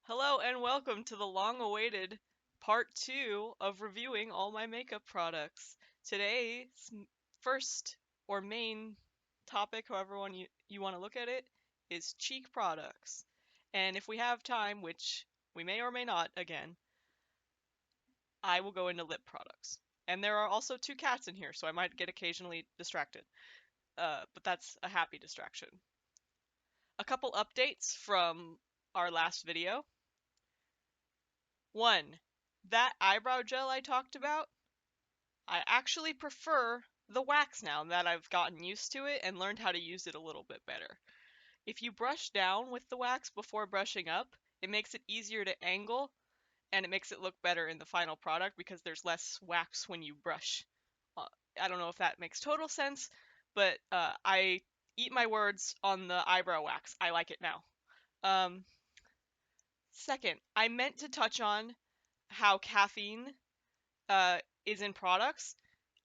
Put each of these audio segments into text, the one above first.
Hello and welcome to the long-awaited part 2 of reviewing all my makeup products. Today's first or main topic, however you want to look at it, is cheek products. And if we have time, which we may or may not again, I will go into lip products. And there are also two cats in here, so I might get occasionally distracted. But that's a happy distraction. A couple updates from our last video. One, that eyebrow gel I talked about, I actually prefer the wax now that I've gotten used to it and learned how to use it a little bit better. If you brush down with the wax before brushing up, it makes it easier to angle and it makes it look better in the final product because there's less wax when you brush. Uh, I don't know if that makes total sense, but I eat my words on the eyebrow wax. I like it now. Um, Second, I meant to touch on how caffeine is in products,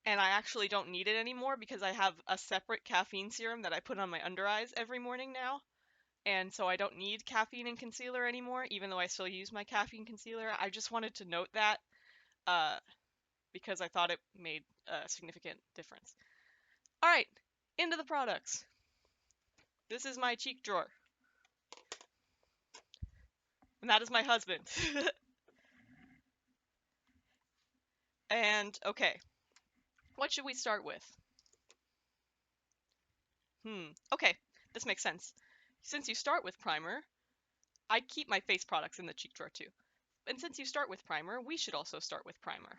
and I actually don't need it anymore because I have a separate caffeine serum that I put on my under eyes every morning now. And so I don't need caffeine and concealer anymore, even though I still use my caffeine concealer. I just wanted to note that uh, because I thought it made a significant difference. All right, into the products. This is my cheek drawer, and that is my husband. And okay, what should we start with? Okay, this makes sense. Since you start with primer, I keep my face products in the cheek drawer too. And since you start with primer, we should also start with primer.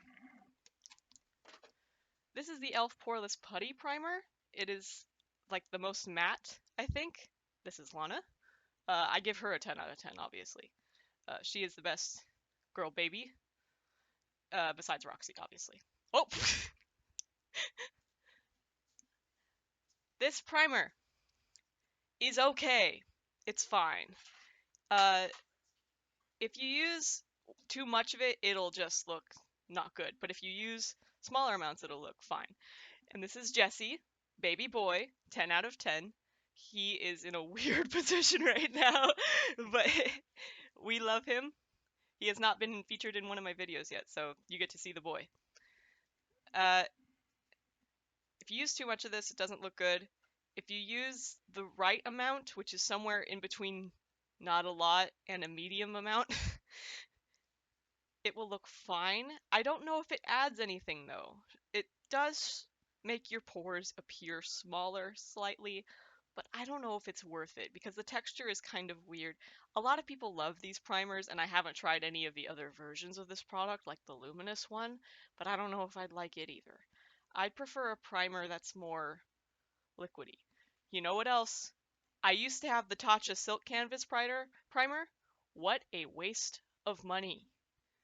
This is the e.l.f. Poreless Putty Primer. It is like the most matte, I think. This is Lana. I give her a 10 out of 10, obviously. She is the best girl baby, besides Roxy, obviously. Oh! This primer is okay. It's fine. Uh, if you use too much of it, it'll just look not good. But if you use smaller amounts, it'll look fine. And this is Jesse, baby boy, 10 out of 10. He is in a weird position right now, but we love him. He has not been featured in one of my videos yet, so you get to see the boy. Uh, if you use too much of this, it doesn't look good. If you use the right amount, which is somewhere in between not a lot and a medium amount, it will look fine. I don't know if it adds anything though. It does make your pores appear smaller slightly, but I don't know if it's worth it because the texture is kind of weird. A lot of people love these primers, and I haven't tried any of the other versions of this product, like the luminous one, but I don't know if I'd like it either. I'd prefer a primer that's more liquidy. You know what else? I used to have the Tatcha Silk Canvas primer. What a waste of money.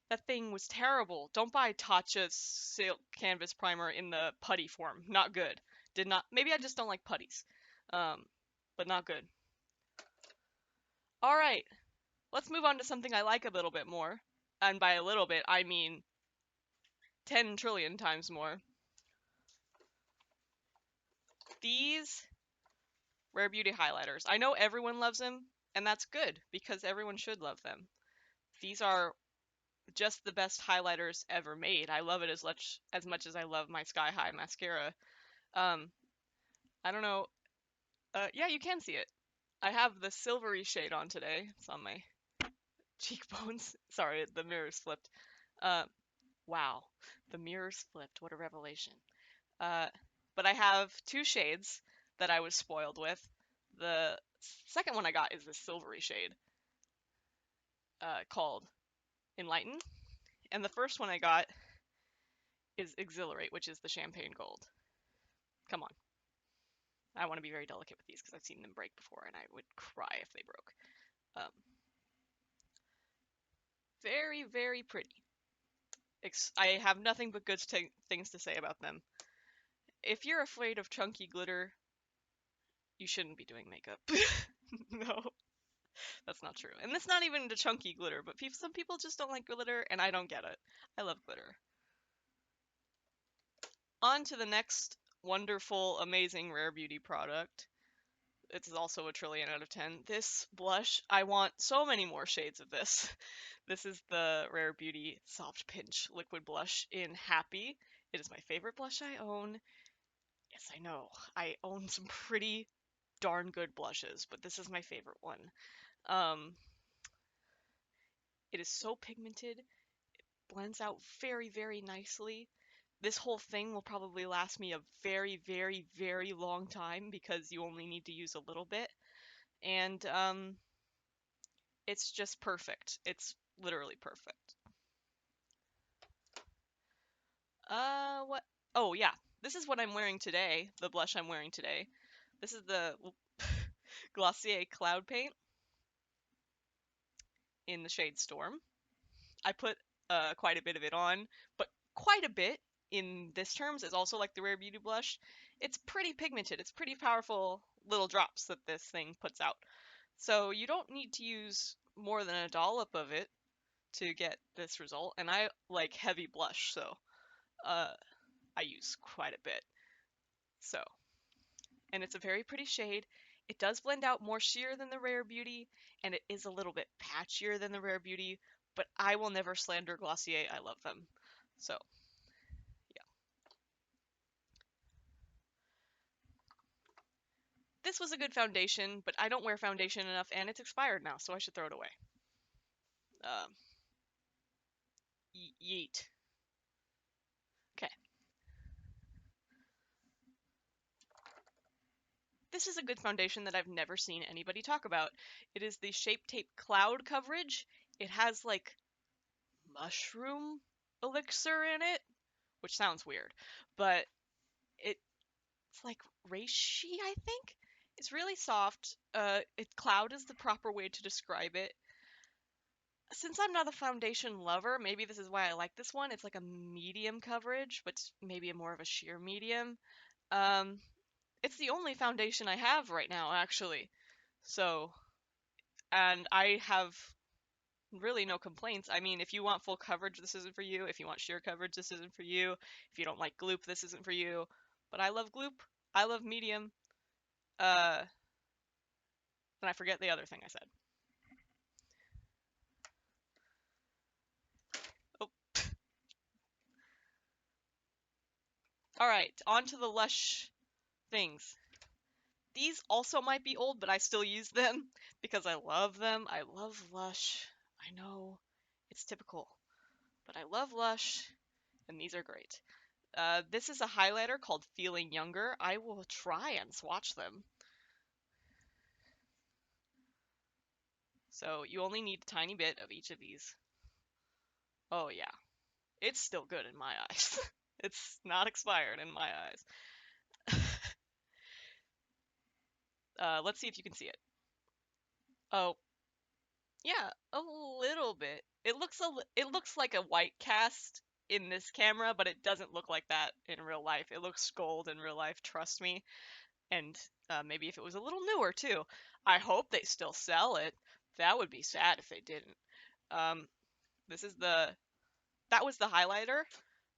That thing was terrible. Don't buy Tatcha Silk Canvas Primer in the putty form. Not good. Did not. Maybe I just don't like putties. Um, but not good. All right, let's move on to something I like a little bit more. And by a little bit, I mean 10 trillion times more. These Rare Beauty highlighters. I know everyone loves them, and that's good because everyone should love them. These are just the best highlighters ever made. I love it as much as I love my Sky High mascara. Um, I don't know. Yeah, you can see it. I have the silvery shade on today. It's on my cheekbones. Sorry, the mirror's flipped. Uh, wow, the mirror's flipped. What a revelation. Uh, but I have two shades that I was spoiled with. The second one I got is the silvery shade, called Enlighten, and the first one I got is Exhilarate, which is the champagne gold. Come on. I want to be very delicate with these because I've seen them break before and I would cry if they broke. Um, very, very pretty. I have nothing but good things to say about them. If you're afraid of chunky glitter, you shouldn't be doing makeup. No, that's not true. And it's not even the chunky glitter, but some people just don't like glitter, and I don't get it. I love glitter. On to the next wonderful, amazing Rare Beauty product. It's also a trillion out of 10. This blush, I want so many more shades of this. This is the Rare Beauty Soft Pinch Liquid Blush in Happy. It is my favorite blush I own. Yes, I know. I own some pretty darn good blushes, but this is my favorite one. Um, it is so pigmented, blends out very, very nicely. This whole thing will probably last me a very, very, very long time because you only need to use a little bit. And it's just perfect. It's literally perfect. What? Oh, yeah. This is what I'm wearing today, the blush I'm wearing today. This is the Glossier Cloud Paint in the shade Storm. I put quite a bit of it on, but quite a bit in this terms is also like the Rare Beauty blush. It's pretty pigmented. It's pretty powerful little drops that this thing puts out. So you don't need to use more than a dollop of it to get this result. And I like heavy blush, so uh, I use quite a bit. So, and it's a very pretty shade. It does blend out more sheer than the Rare Beauty, and it is a little bit patchier than the Rare Beauty, but I will never slander Glossier. I love them. So, yeah. This was a good foundation, but I don't wear foundation enough, and it's expired now, so I should throw it away. Um, Yeet. Okay. This is a good foundation that I've never seen anybody talk about. It is the Shape Tape Cloud Coverage. It has like mushroom elixir in it, which sounds weird, but it's like reishi, I think. It's really soft. Cloud is the proper way to describe it. Since I'm not a foundation lover, maybe this is why I like this one. It's like a medium coverage, but maybe a more of a sheer medium. Um, it's the only foundation I have right now, actually. So, and I have really no complaints. I mean, if you want full coverage, this isn't for you. If you want sheer coverage, this isn't for you. If you don't like gloop, this isn't for you. But I love gloop. I love medium. Uh, and I forget the other thing I said. Oh, all right. On to the Lush things. These also might be old, but I still use them because I love them. I love Lush. I know it's typical, but I love Lush, and these are great. This is a highlighter called Feeling Younger. I will try and swatch them. So you only need a tiny bit of each of these. Oh yeah, it's still good in my eyes. It's not expired in my eyes. Let's see if you can see it. Oh, yeah, a little bit. It looks like a white cast in this camera, but it doesn't look like that in real life. It looks gold in real life, trust me. And maybe if it was a little newer too. I hope they still sell it. That would be sad if they didn't. Um, this is that was the highlighter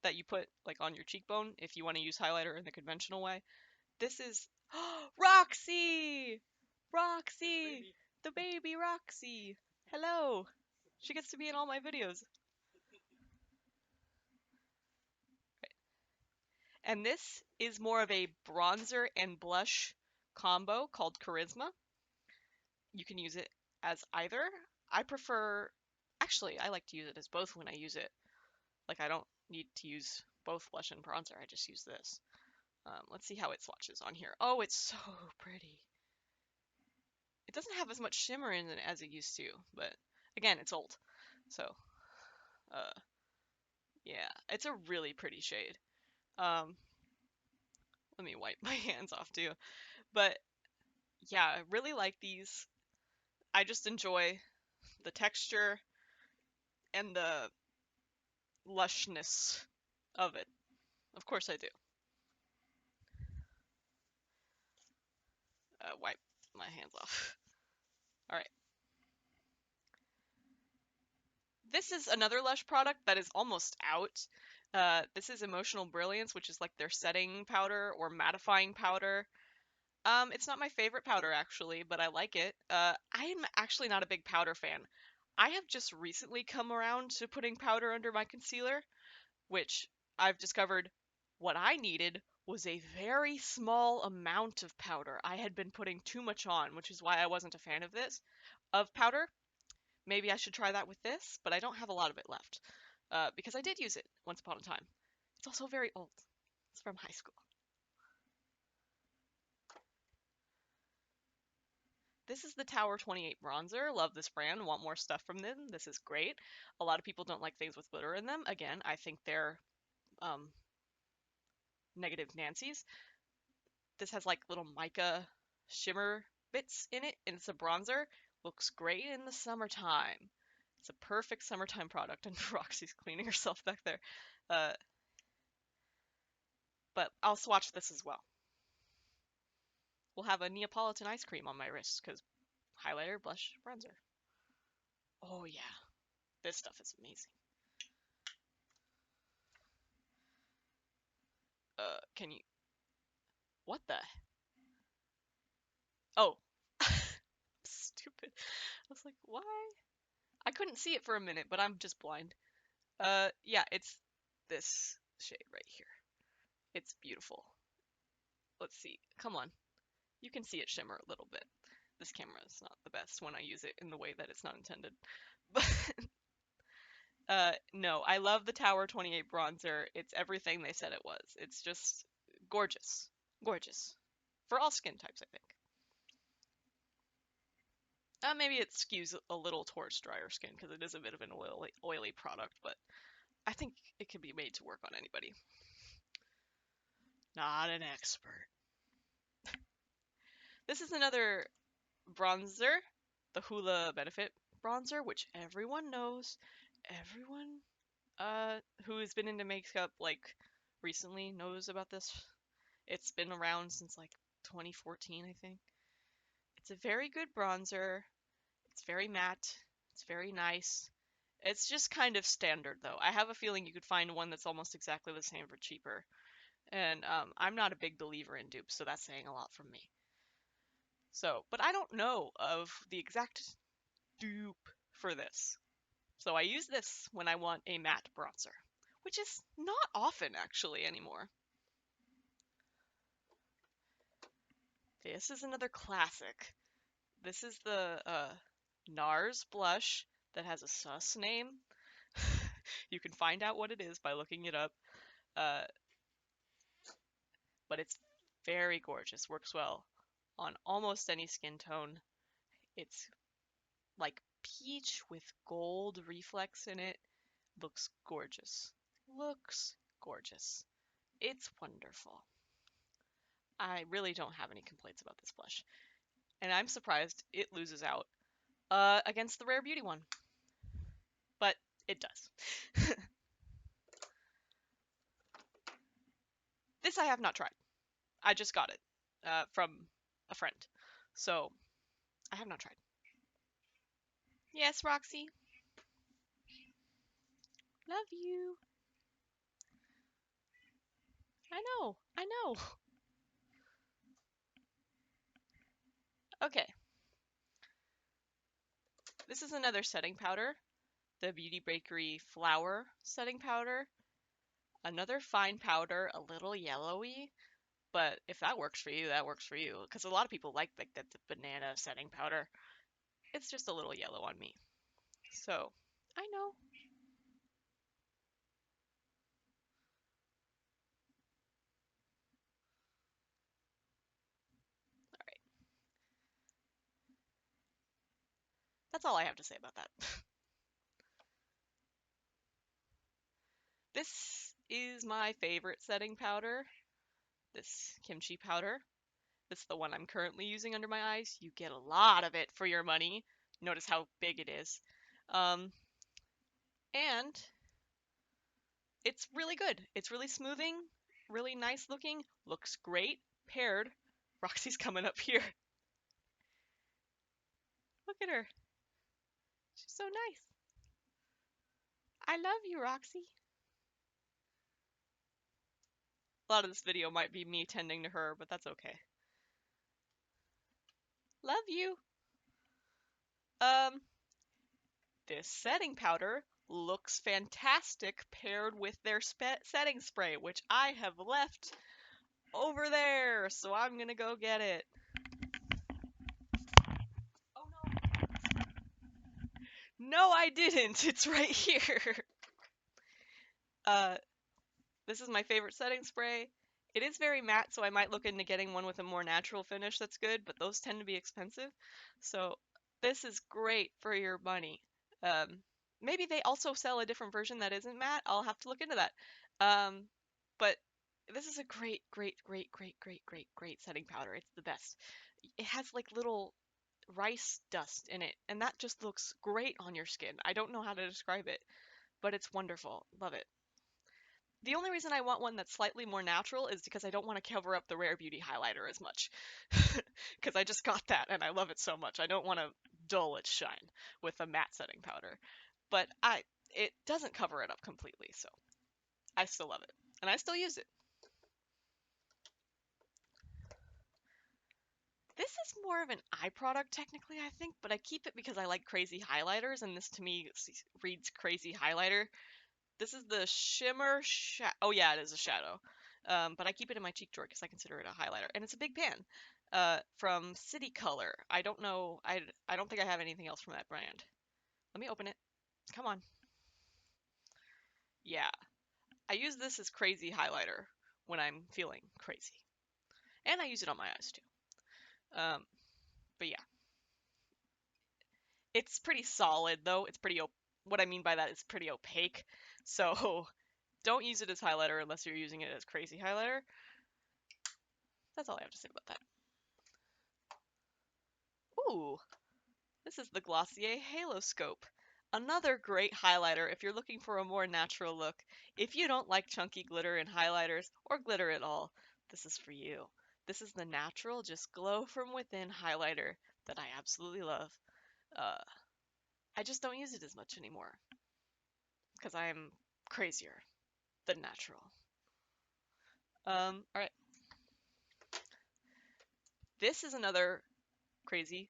that you put like on your cheekbone if you want to use highlighter in the conventional way. This is Roxy! Roxy! The baby Roxy! Hello! She gets to be in all my videos. And this is more of a bronzer and blush combo called Charisma. You can use it as either. I prefer, actually, I like to use it as both when I use it. Like, I don't need to use both blush and bronzer, I just use this. Let's see how it swatches on here. Oh, it's so pretty. It doesn't have as much shimmer in it as it used to, but again, it's old. So, uh, yeah, it's a really pretty shade. Um, let me wipe my hands off too. But yeah, I really like these. I just enjoy the texture and the lushness of it. Of course I do. Wipe my hands off. All right. This is another Lush product that is almost out. This is Emotional Brilliance, which is like their setting powder or mattifying powder. It's not my favorite powder actually, but I like it. I'm actually not a big powder fan. I have just recently come around to putting powder under my concealer, which I've discovered what I needed was a very small amount of powder. I had been putting too much on, which is why I wasn't a fan of powder. Maybe I should try that with this, but I don't have a lot of it left because I did use it once upon a time. It's also very old. It's from high school. This is the Tower 28 bronzer. Love this brand. Want more stuff from them. This is great. A lot of people don't like things with glitter in them. Again, I think they're um, negative Nancy's. This has like little mica shimmer bits in it, and it's a bronzer. Looks great in the summertime. It's a perfect summertime product, and Roxy's cleaning herself back there. Uh, but I'll swatch this as well. We'll have a Neapolitan ice cream on my wrist because highlighter, blush, bronzer. Oh yeah, this stuff is amazing. Can you? What the? Oh, stupid. I was like, why? I couldn't see it for a minute, but I'm just blind. Yeah, it's this shade right here. It's beautiful. Let's see. Come on. You can see it shimmer a little bit. This camera is not the best when I use it in the way that it's not intended. But no, I love the Tower 28 bronzer. It's everything they said it was. It's just gorgeous. Gorgeous. For all skin types, I think. Maybe it skews a little towards drier skin because it is a bit of an oily product, but I think it can be made to work on anybody. Not an expert. This is another bronzer, the Hoola Benefit bronzer, which everyone knows. Everyone who has been into makeup like recently knows about this. It's been around since like 2014, I think. It's a very good bronzer. It's very matte. It's very nice. It's just kind of standard though. I have a feeling you could find one that's almost exactly the same for cheaper. And I'm not a big believer in dupes, so that's saying a lot from me. So, but I don't know of the exact dupe for this. So I use this when I want a matte bronzer, which is not often actually anymore. This is another classic. This is the NARS blush that has a sus name. You can find out what it is by looking it up. Uh, but it's very gorgeous. Works well on almost any skin tone. It's like peach with gold reflex in it. Looks gorgeous. Looks gorgeous. It's wonderful. I really don't have any complaints about this blush. And I'm surprised it loses out against the Rare Beauty one. But it does. This I have not tried. I just got it from a friend. So I have not tried. Yes, Roxy. Love you. I know. I know. Okay. This is another setting powder. The Beauty Bakery Flower setting powder. Another fine powder, a little yellowy. But if that works for you, that works for you. Because a lot of people like the banana setting powder. It's just a little yellow on me. So, I know. Alright. That's all I have to say about that. This is my favorite setting powder. This kimchi powder. This is the one I'm currently using under my eyes. You get a lot of it for your money. Notice how big it is. Um, and it's really good. It's really smoothing, really nice looking, looks great paired. Roxy's coming up here. Look at her. She's so nice. I love you, Roxy. A lot of this video might be me tending to her, but that's okay. Love you. Um, this setting powder looks fantastic paired with their setting spray, which I have left over there, so I'm gonna go get it. Oh no. No, I didn't. It's right here. Uh, This is my favorite setting spray. It is very matte, so I might look into getting one with a more natural finish that's good, but those tend to be expensive. So this is great for your money. Um, Maybe they also sell a different version that isn't matte. I'll have to look into that. Um, but this is a great, great, great, great, great, great, great setting powder. It's the best. It has like little rice dust in it, and that just looks great on your skin. I don't know how to describe it, but it's wonderful. Love it. The only reason I want one that's slightly more natural is because I don't want to cover up the Rare Beauty highlighter as much. Because I just got that and I love it so much. I don't want to dull its shine with a matte setting powder. But it doesn't cover it up completely, so I still love it. And I still use it. This is more of an eye product technically, I think, but I keep it because I like crazy highlighters, and this to me reads crazy highlighter. This is the shimmer oh yeah, it is a shadow. But I keep it in my cheek drawer because I consider it a highlighter, and it's a big pan. From City Color. I don't know. I don't think I have anything else from that brand. Let me open it. Come on. Yeah, I use this as crazy highlighter when I'm feeling crazy, and I use it on my eyes too. But yeah, it's pretty solid though. It's pretty. What I mean by that is pretty opaque. So don't use it as highlighter unless you're using it as crazy highlighter. That's all I have to say about that. Ooh, this is the Glossier Halo Scope. Another great highlighter if you're looking for a more natural look. If you don't like chunky glitter in highlighters or glitter at all, this is for you. This is the natural, just glow from within highlighter that I absolutely love. Uh, I just don't use it as much anymore because I'm crazier than natural. All right. This is another crazy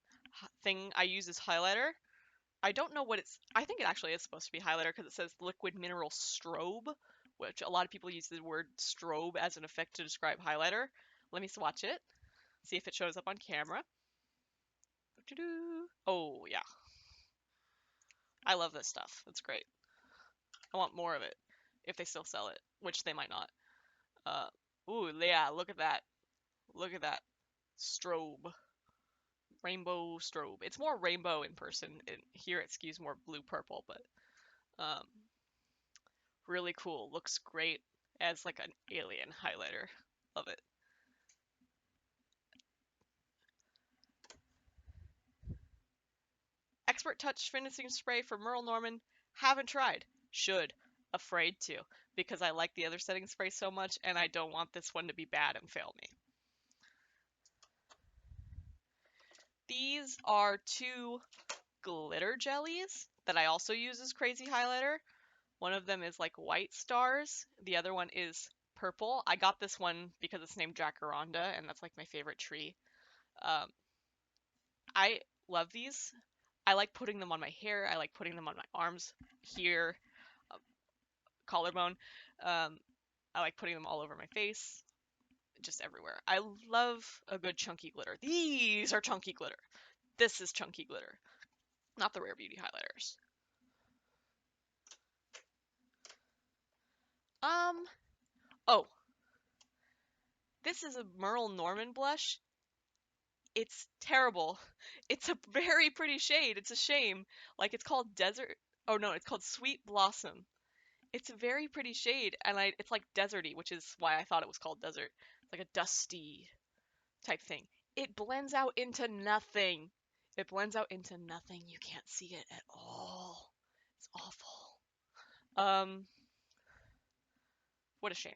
thing I use as highlighter. I don't know what I think it actually is supposed to be highlighter because it says liquid mineral strobe, which a lot of people use the word strobe as an effect to describe highlighter. Let me swatch it, see if it shows up on camera. Oh, yeah. I love this stuff. It's great. I want more of it if they still sell it, which they might not. Uh, ooh, yeah, look at that. Look at that. Strobe. Rainbow strobe. It's more rainbow in person. Here it skews more blue-purple, but um, really cool. Looks great as like an alien highlighter. Love it. Expert Touch finishing spray for Merle Norman. Haven't tried. Should. Afraid to because I like the other setting spray so much and I don't want this one to be bad and fail me. These are two glitter jellies that I also use as crazy highlighter. One of them is like white stars. The other one is purple. I got this one because it's named Jacaranda and that's like my favorite tree. Um, I love these. I like putting them on my hair. I like putting them on my arms, here, uh, collarbone. Um, I like putting them all over my face, just everywhere. I love a good chunky glitter. These are chunky glitter. This is chunky glitter, not the Rare Beauty highlighters. Um, oh, this is a Merle Norman blush. It's terrible. It's a very pretty shade. It's a shame. Like it's called Desert. Oh no, it's called Sweet Blossom. It's a very pretty shade, and it's like deserty, which is why I thought it was called desert. It's like a dusty type thing. It blends out into nothing. It blends out into nothing. You can't see it at all. It's awful. Um, what a shame.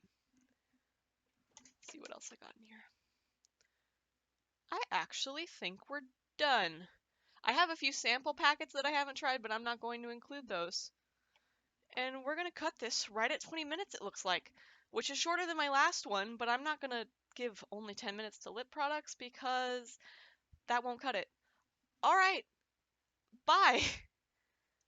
Let's see what else I got in here. I actually think we're done. I have a few sample packets that I haven't tried, but I'm not going to include those. And we're going to cut this right at 20 minutes, it looks like, which is shorter than my last one, but I'm not going to give only 10 minutes to lip products because That won't cut it. All right, bye.